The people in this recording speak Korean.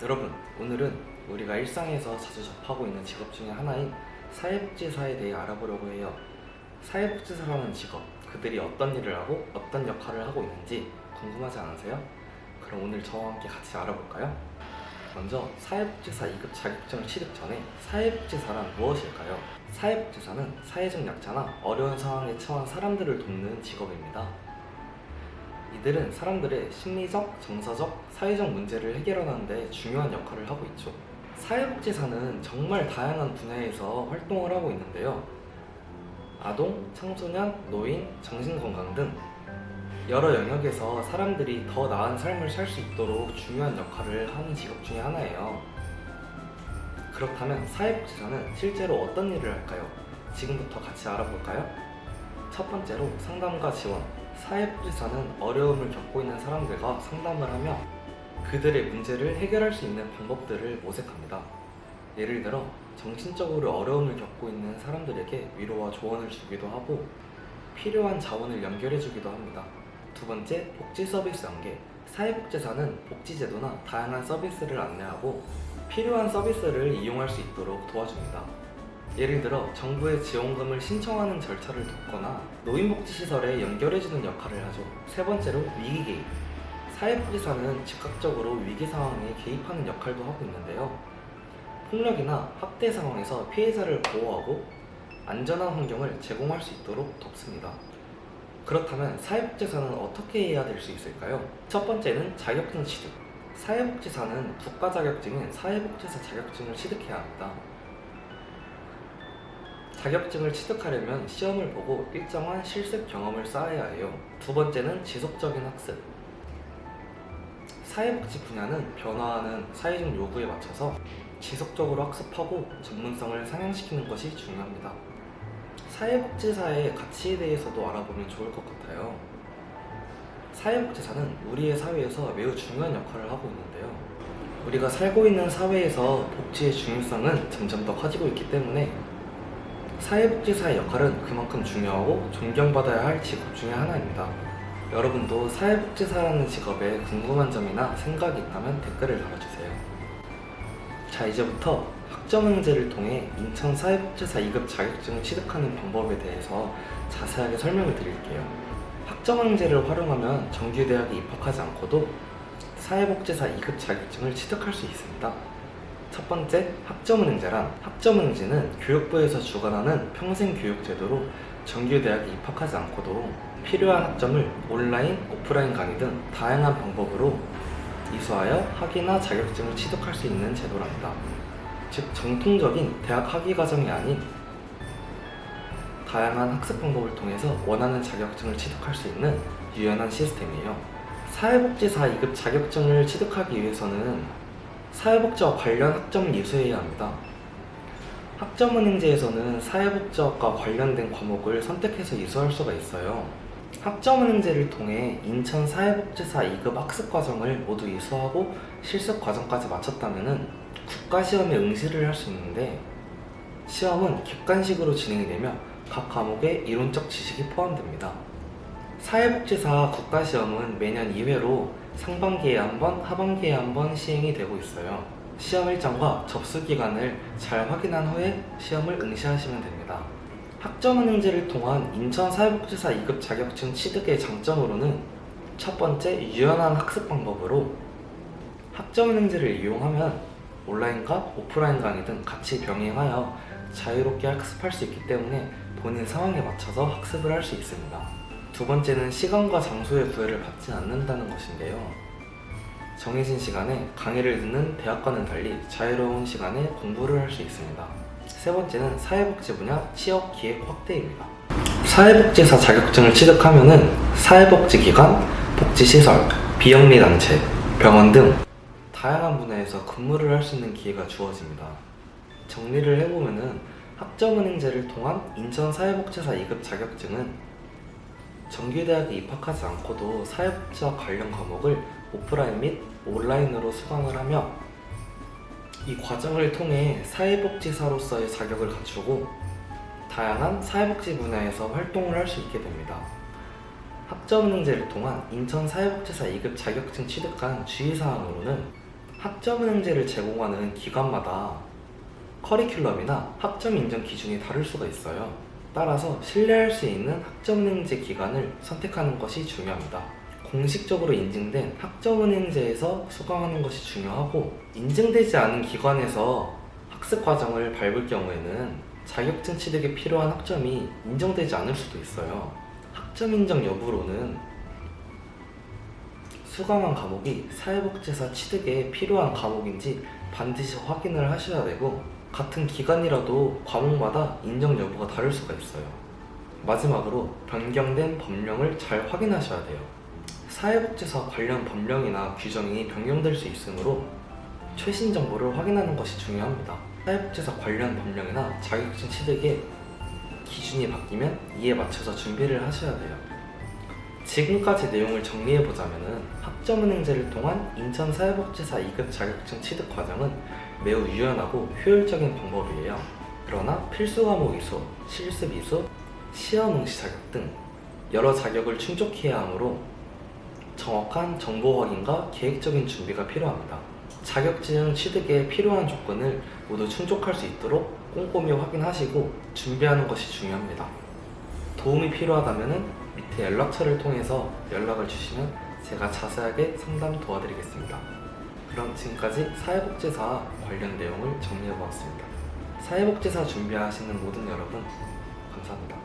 여러분, 오늘은 우리가 일상에서 자주 접하고 있는 직업 중에 하나인 사회복지사에 대해 알아보려고 해요. 사회복지사라는 직업, 그들이 어떤 일을 하고 어떤 역할을 하고 있는지 궁금하지 않으세요? 그럼 오늘 저와 함께 같이 알아볼까요? 먼저 사회복지사 2급 자격증을 취득 전에 사회복지사란 무엇일까요? 사회복지사는 사회적 약자나 어려운 상황에 처한 사람들을 돕는 직업입니다. 이들은 사람들의 심리적, 정서적, 사회적 문제를 해결하는 데 중요한 역할을 하고 있죠. 사회복지사는 정말 다양한 분야에서 활동을 하고 있는데요. 아동, 청소년, 노인, 정신건강 등 여러 영역에서 사람들이 더 나은 삶을 살 수 있도록 중요한 역할을 하는 직업 중에 하나예요. 그렇다면 사회복지사는 실제로 어떤 일을 할까요? 지금부터 같이 알아볼까요? 첫 번째로 상담과 지원. 사회복지사는 어려움을 겪고 있는 사람들과 상담을 하며 그들의 문제를 해결할 수 있는 방법들을 모색합니다. 예를 들어 정신적으로 어려움을 겪고 있는 사람들에게 위로와 조언을 주기도 하고 필요한 자원을 연결해 주기도 합니다. 두 번째, 복지 서비스 연계. 사회복지사는 복지제도나 다양한 서비스를 안내하고 필요한 서비스를 이용할 수 있도록 도와줍니다. 예를 들어 정부의 지원금을 신청하는 절차를 돕거나 노인복지시설에 연결해주는 역할을 하죠. 세 번째로 위기 개입. 사회복지사는 즉각적으로 위기 상황에 개입하는 역할도 하고 있는데요. 폭력이나 학대 상황에서 피해자를 보호하고 안전한 환경을 제공할 수 있도록 돕습니다. 그렇다면 사회복지사는 어떻게 해야 될 수 있을까요? 첫 번째는 자격증 취득. 사회복지사는 국가 자격증인 사회복지사 자격증을 취득해야 합니다. 자격증을 취득하려면 시험을 보고 일정한 실습 경험을 쌓아야 해요. 두 번째는 지속적인 학습. 사회복지 분야는 변화하는 사회적 요구에 맞춰서 지속적으로 학습하고 전문성을 상향시키는 것이 중요합니다. 사회복지사의 가치에 대해서도 알아보면 좋을 것 같아요. 사회복지사는 우리의 사회에서 매우 중요한 역할을 하고 있는데요. 우리가 살고 있는 사회에서 복지의 중요성은 점점 더 커지고 있기 때문에 사회복지사의 역할은 그만큼 중요하고 존경받아야 할 직업 중에 하나입니다. 여러분도 사회복지사라는 직업에 궁금한 점이나 생각이 있다면 댓글을 달아주세요. 자, 이제부터 학점은행제를 통해 인천 사회복지사 2급 자격증을 취득하는 방법에 대해서 자세하게 설명을 드릴게요. 학점은행제를 활용하면 정규대학에 입학하지 않고도 사회복지사 2급 자격증을 취득할 수 있습니다. 첫 번째, 학점은행제란 학점은행제는 교육부에서 주관하는 평생교육제도로 정규대학에 입학하지 않고도 필요한 학점을 온라인, 오프라인 강의 등 다양한 방법으로 이수하여 학위나 자격증을 취득할 수 있는 제도랍니다. 즉, 정통적인 대학 학위 과정이 아닌 다양한 학습 방법을 통해서 원하는 자격증을 취득할 수 있는 유연한 시스템이에요. 사회복지사 2급 자격증을 취득하기 위해서는 사회복지와 관련 학점을 이수해야 합니다. 학점은행제에서는 사회복지학과 관련된 과목을 선택해서 이수할 수가 있어요. 학점은행제를 통해 인천 사회복지사 2급 학습과정을 모두 이수하고 실습과정까지 마쳤다면 국가시험에 응시를 할 수 있는데, 시험은 객관식으로 진행이 되며 각 과목에 이론적 지식이 포함됩니다. 사회복지사 국가시험은 매년 2회로 상반기에 한 번, 하반기에 한 번 시행이 되고 있어요. 시험 일정과 접수 기간을 잘 확인한 후에 시험을 응시하시면 됩니다. 학점은행제를 통한 인천 사회복지사 2급 자격증 취득의 장점으로는 첫 번째, 유연한 학습 방법으로 학점은행제를 이용하면 온라인과 오프라인 강의 등 같이 병행하여 자유롭게 학습할 수 있기 때문에 본인 상황에 맞춰서 학습을 할 수 있습니다. 두 번째는 시간과 장소의 구애를 받지 않는다는 것인데요. 정해진 시간에 강의를 듣는 대학과는 달리 자유로운 시간에 공부를 할 수 있습니다. 세 번째는 사회복지 분야 취업 기회 확대입니다. 사회복지사 자격증을 취득하면은 사회복지기관, 복지시설, 비영리단체, 병원 등 다양한 분야에서 근무를 할 수 있는 기회가 주어집니다. 정리를 해보면은 학점은행제를 통한 인천 사회복지사 2급 자격증은 정규대학에 입학하지 않고도 사회복지와 관련 과목을 오프라인 및 온라인으로 수강을 하며 이 과정을 통해 사회복지사로서의 자격을 갖추고 다양한 사회복지 분야에서 활동을 할 수 있게 됩니다. 학점은행제를 통한 인천 사회복지사 2급 자격증 취득한 주의사항으로는 학점은행제를 제공하는 기관마다 커리큘럼이나 학점 인정 기준이 다를 수가 있어요. 따라서 신뢰할 수 있는 학점은행제 기관을 선택하는 것이 중요합니다. 공식적으로 인증된 학점은행제에서 수강하는 것이 중요하고, 인증되지 않은 기관에서 학습 과정을 밟을 경우에는 자격증 취득에 필요한 학점이 인정되지 않을 수도 있어요. 학점 인정 여부로는 수강한 과목이 사회복지사 취득에 필요한 과목인지 반드시 확인을 하셔야 되고, 같은 기간이라도 과목마다 인정 여부가 다를 수가 있어요. 마지막으로 변경된 법령을 잘 확인하셔야 돼요. 사회복지사 관련 법령이나 규정이 변경될 수 있으므로 최신 정보를 확인하는 것이 중요합니다. 사회복지사 관련 법령이나 자격증 취득의 기준이 바뀌면 이에 맞춰서 준비를 하셔야 돼요. 지금까지 내용을 정리해보자면, 학점은행제를 통한 인천사회복지사 2급 자격증 취득 과정은 매우 유연하고 효율적인 방법이에요. 그러나 필수 과목 이수, 실습 이수, 시험 응시 자격 등 여러 자격을 충족해야 하므로 정확한 정보 확인과 계획적인 준비가 필요합니다. 자격증 취득에 필요한 조건을 모두 충족할 수 있도록 꼼꼼히 확인하시고 준비하는 것이 중요합니다. 도움이 필요하다면 밑에 연락처를 통해서 연락을 주시면 제가 자세하게 상담 도와드리겠습니다. 그럼 지금까지 사회복지사 관련 내용을 정리해보았습니다. 사회복지사 준비하시는 모든 여러분, 감사합니다.